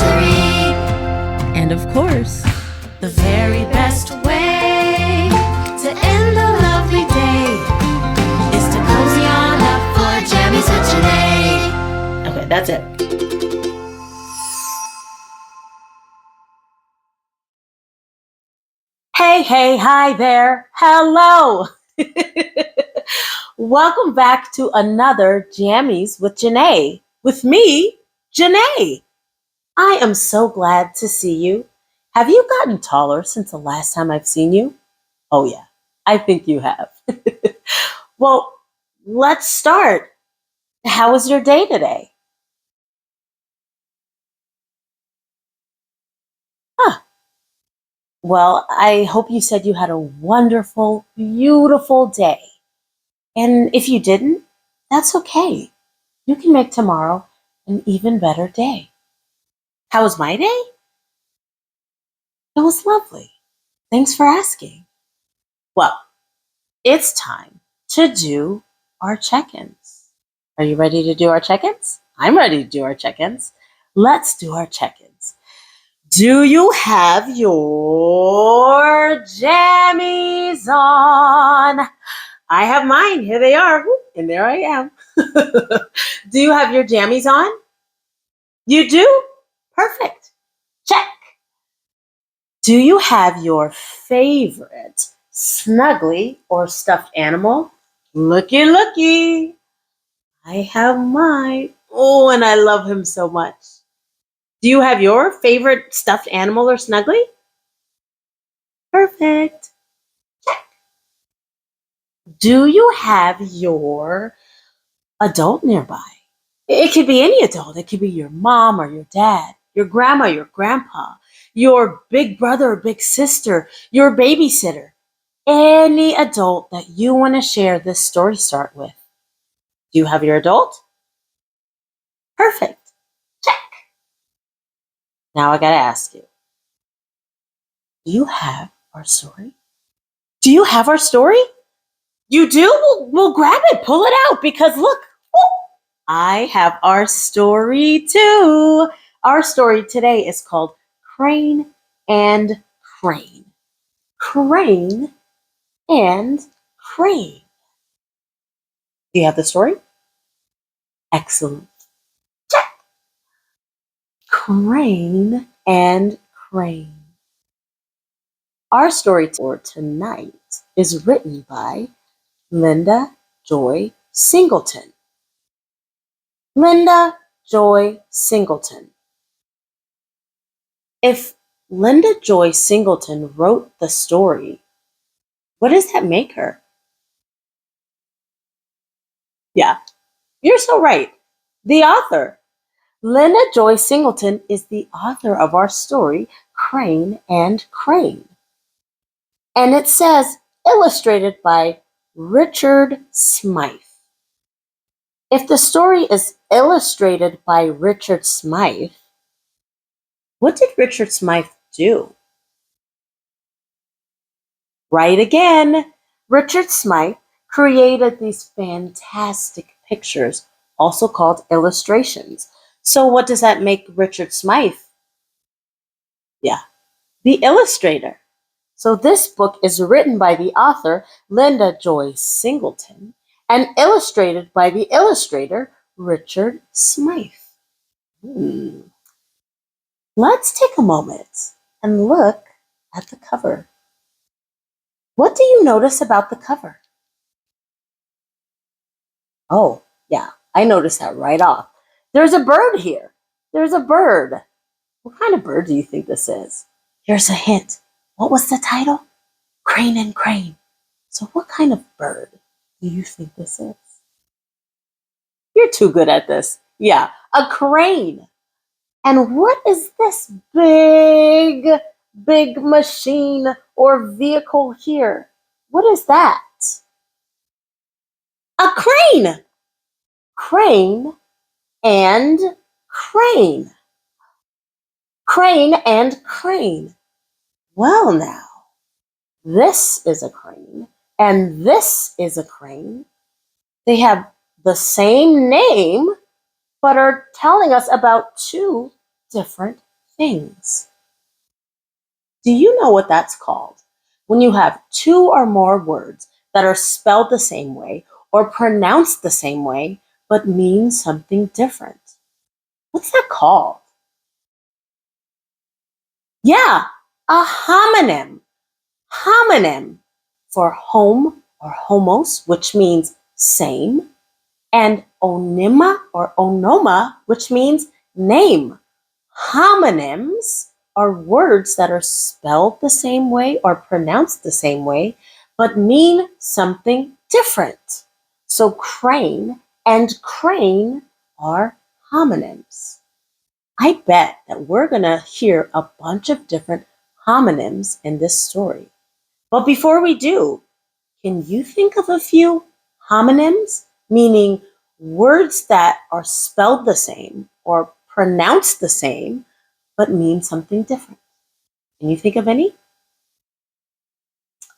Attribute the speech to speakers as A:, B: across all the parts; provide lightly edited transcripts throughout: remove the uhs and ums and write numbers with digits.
A: anniversary.
B: And of course,
A: The very best way to end a lovely day is to cozy on up for Jammies with JaNay.
B: okay, that's it. Hey, hi there. Hello. Welcome back to another Jammies with JaNay. With me, JaNay. I am so glad to see you. Have you gotten taller since the last time I've seen you? Oh yeah, I think you have. Well, let's start. How was your day today? Huh. Well, I hope you said you had a wonderful, beautiful day. And if you didn't, that's okay. You can make tomorrow an even better day. How was my day? It was lovely. Thanks for asking. Well, it's time to do our check-ins. Are you ready to do our check-ins? I'm ready to do our check-ins. Let's do our check-ins. Do you have your jammies on? I have mine. Here they are. And there I am. Do you have your jammies on? You do? Perfect. Check. Do you have your favorite snuggly or stuffed animal? Looky, looky. I have mine. Oh, and I love him so much. Do you have your favorite stuffed animal or snuggly? Perfect. Check. Do you have your adult nearby? It could be any adult. It could be your mom or your dad, your grandma, your grandpa, your big brother or big sister, your babysitter, any adult that you want to share this story start with. Do you have your adult? Perfect. Check. Now I got to ask you, do you have our story? Do you have our story? You do? We'll grab it, pull it out, because look, I have our story too. Our story today is called Crane and Crane. Crane and Crane. Do you have the story? Excellent. Check. Crane and Crane. Our story for tonight is written by Linda Joy Singleton. Linda Joy Singleton. If Linda Joy Singleton wrote the story, what does that make her? Yeah, you're so right. The author. Linda Joy Singleton is the author of our story, Crane and Crane. And it says, illustrated by Richard Smythe. If the story is illustrated by Richard Smythe, what did Richard Smythe do? Right again. Richard Smythe created these fantastic pictures, also called illustrations. So what does that make Richard Smythe? Yeah, the illustrator. So this book is written by the author, Linda Joy Singleton, and illustrated by the illustrator, Richard Smythe. Let's take a moment and look at the cover. What do you notice about the cover? Oh, yeah, I noticed that right off. There's a bird here. There's a bird. What kind of bird do you think this is? Here's a hint. What was the title? Crane and Crane. So what kind of bird do you think this is? You're too good at this. Yeah, a crane. And what is this big machine or vehicle here? What is that? A crane. Crane and Crane. Crane and Crane. Well now, this is a crane and this is a crane. They have the same name, but are telling us about two different things. Do you know what that's called? When you have two or more words that are spelled the same way or pronounced the same way, but mean something different. What's that called? Yeah, a homonym. Homonym for home or homos, which means same, and onyma or onoma, which means name. Homonyms are words that are spelled the same way or pronounced the same way, but mean something different. So crane and crane are homonyms. I bet that we're going to hear a bunch of different homonyms in this story. But before we do, can you think of a few homonyms, meaning words that are spelled the same or pronounced the same, but mean something different? Can you think of any?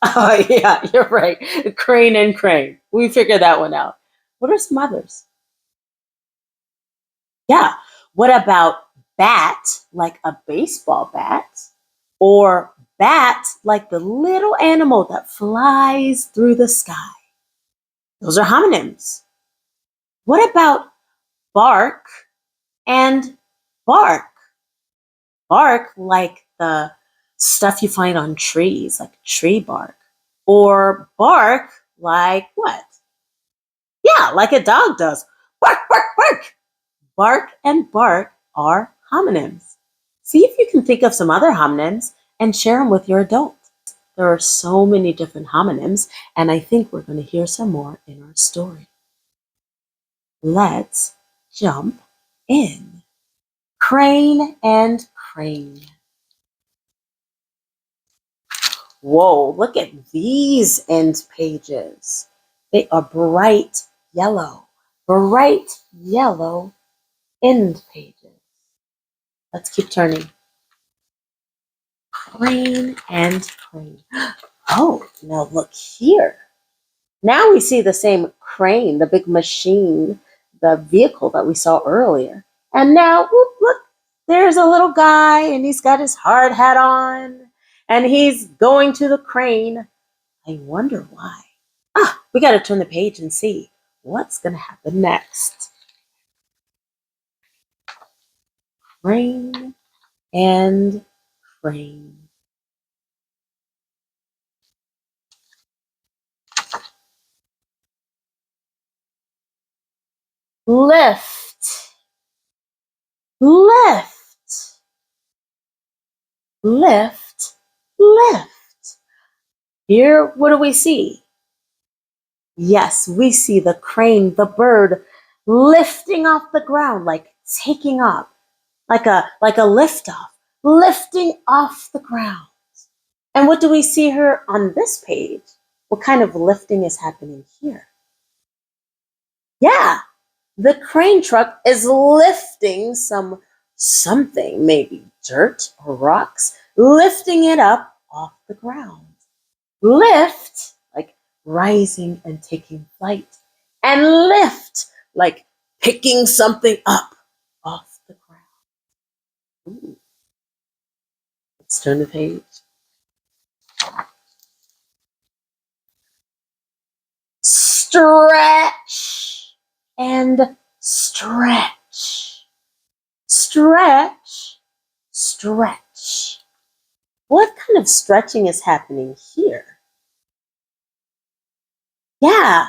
B: Oh, yeah, you're right. Crane and crane. We figured that one out. What are some others? Yeah. What about bat, like a baseball bat? Or bat, like the little animal that flies through the sky? Those are homonyms. What about bark and bark? Bark, like the stuff you find on trees, like tree bark. Or bark, like what? Yeah, like a dog does. Bark, bark, bark. Bark and bark are homonyms. See if you can think of some other homonyms and share them with your adult. There are so many different homonyms, and I think we're going to hear some more in our story. Let's jump in. Crane and crane. Whoa, look at these end pages. They are bright yellow. Bright yellow end pages. Let's keep turning. Crane and crane. Oh, now look here. Now we see the same crane, the big machine, the vehicle that we saw earlier. And now, whoop, look, there's a little guy and he's got his hard hat on and he's going to the crane. I wonder why. We got to turn the page and see what's going to happen next. Crane and crane. Lift, lift, lift, lift. Here, what do we see? Yes, we see the crane, the bird, lifting off the ground, like taking off, like a lift off, lifting off the ground. And what do we see here on this page? What kind of lifting is happening here? Yeah, the crane truck is lifting something, maybe dirt or rocks, lifting it up off the ground. Lift, like rising and taking flight, and lift, like picking something up off the ground. Ooh. Let's turn the page. Stretch and stretch. Stretch, stretch. What kind of stretching is happening here? Yeah,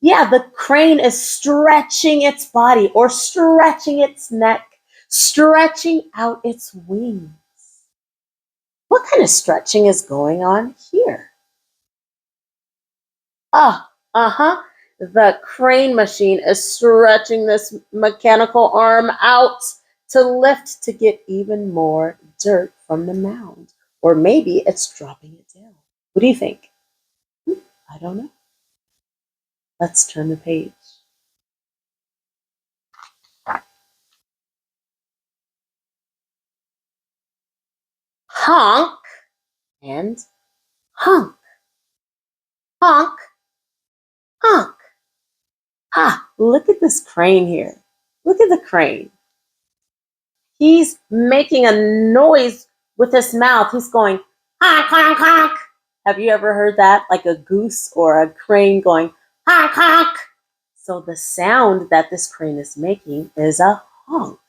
B: yeah, the crane is stretching its body or stretching its neck, stretching out its wings. What kind of stretching is going on here? Uh-huh. The crane machine is stretching this mechanical arm out to lift to get even more dirt from the mound. Or maybe it's dropping it down. What do you think? I don't know. Let's turn the page. Honk and honk. Honk, honk. Look at this crane here. Look at the crane. He's making a noise with his mouth. He's going, honk, honk, honk. Have you ever heard that? Like a goose or a crane going, honk, honk. So the sound that this crane is making is a honk.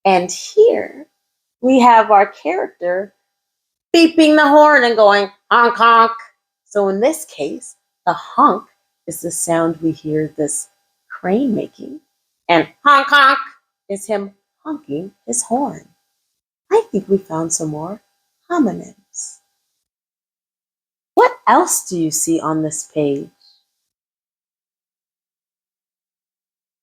B: And here we have our character beeping the horn and going, honk, honk. So in this case, the honk is the sound we hear this crane making. And honk, honk is him honking his horn. I think we found some more homonyms. What else do you see on this page?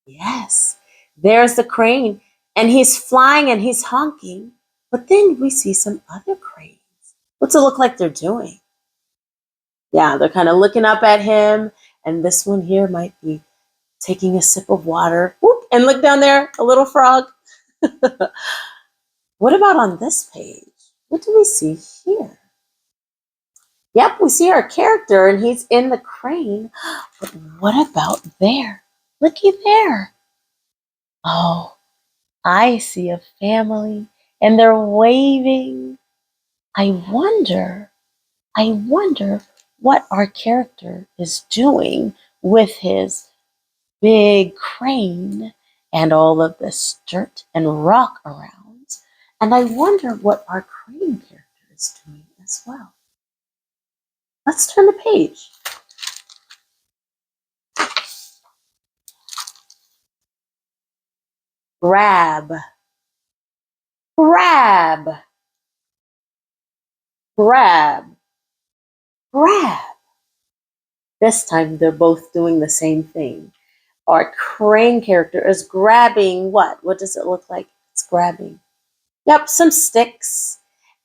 B: Yes, there's the crane, and he's flying and he's honking. But then we see some other cranes. What's it look like they're doing? Yeah, they're kind of looking up at him, and this one here might be taking a sip of water. Whoop, and look down there, a little frog. What about on this page? What do we see here? Yep, we see our character, and he's in the crane. But what about there? Looky there. Oh, I see a family, and they're waving. I wonder what our character is doing with his big crane and all of this dirt and rock around. And I wonder what our crane character is doing as well. Let's turn the page. Grab, grab, grab, grab. This time they're both doing the same thing. Our crane character is grabbing what? What does it look like? It's grabbing. Yep, some sticks.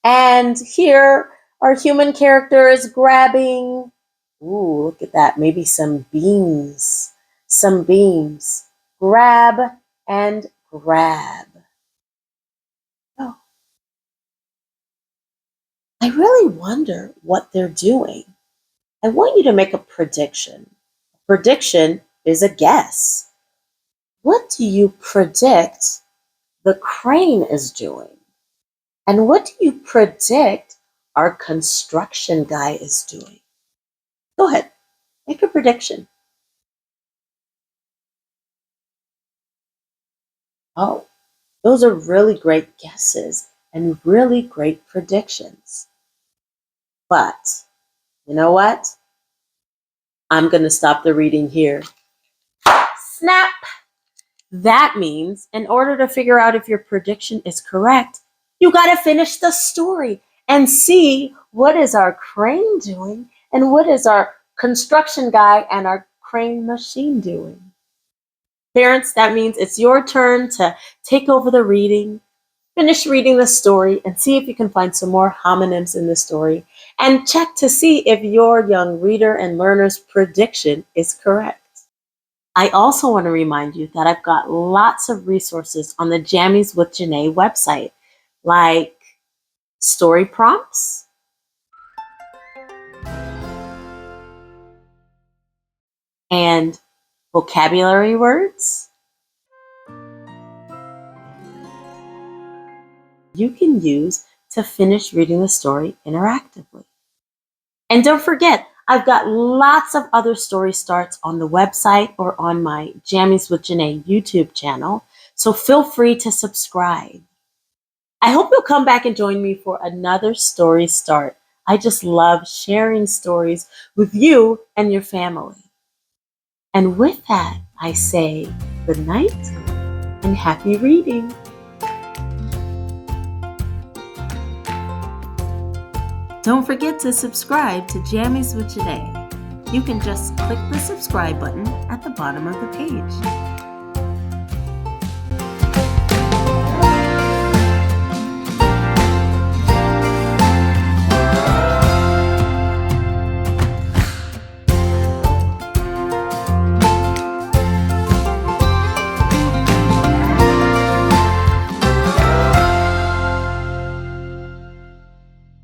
B: And here our human character is grabbing, ooh, look at that, maybe some beams. Some beams. Grab and grab. Oh. I really wonder what they're doing. I want you to make a prediction. A prediction is a guess. What do you predict the crane is doing? And what do you predict our construction guy is doing? Go ahead, make a prediction. Oh, those are really great guesses and really great predictions. But you know what? I'm going to stop the reading here. Snap! That means in order to figure out if your prediction is correct, you got to finish the story and see what is our crane doing and what is our construction guy and our crane machine doing. Parents, that means it's your turn to take over the reading, finish reading the story, and see if you can find some more homonyms in the story, and check to see if your young reader and learner's prediction is correct. I also want to remind you that I've got lots of resources on the Jammies with JaNay website, like story prompts, and vocabulary words. You can use to finish reading the story interactively. And don't forget, I've got lots of other story starts on the website or on my Jammies with JaNay YouTube channel, so feel free to subscribe. I hope you'll come back and join me for another story start. I just love sharing stories with you and your family. And with that, I say good night and happy reading. Don't forget to subscribe to Jammies with JaNay. You can just click the subscribe button at the bottom of the page.